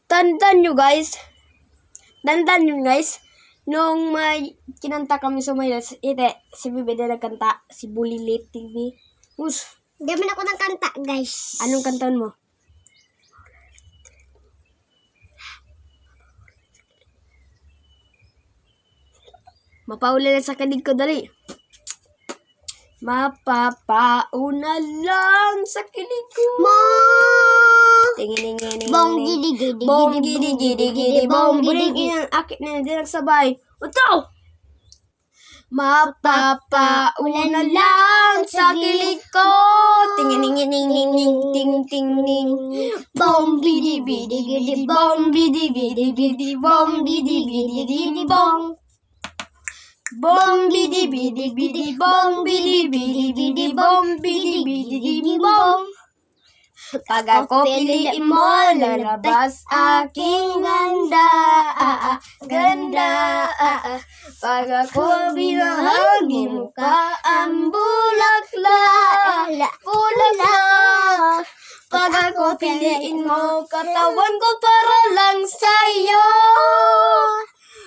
Tandaan nyo guys, nung may kinanta kami sa Mayos, si Bibi na nagkanta, si Bulilit TV. Hindi man ako ng kanta, guys. Anong kantaon mo? Mapaula na sa kilig ko, dali. Mapapauna lang sa kilig ko. Tingin. Bong gidi gidi Bong gidi gidi bong gidi ang akit na hindi nagsabay. Utaw! Mapapauna lang sa kilig ko. Tingin ting. Bong gidi gidi bong gidi bong gidi bong. Bong bidi bong bidi bong. Pag ako piliin mo, lalabas aking ganda. Pag ako binahagi mo ka ang bulaklak. Pag ako piliin mo, katawan ko para lang sa'yo.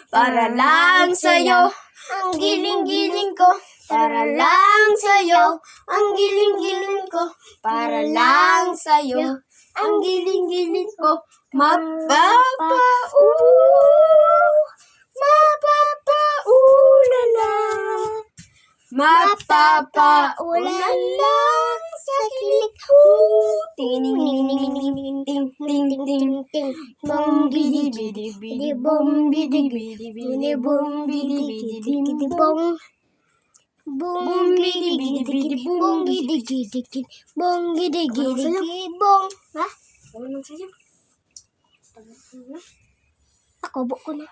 Para lang sa'yo. Ang giling-giling ko, para lang sa'yo. Ang giling-giling ko, para lang sa'yo. Ang giling-giling ko, mapapaula lang sa kilig ko. Ting. Bom bidi bom bidi bom bidi bong. Bom bidi bong bidi bong. Ha? Ano nang sayo? Ako, ko na.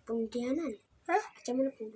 Pungkianan. Ha? Acha mo na po.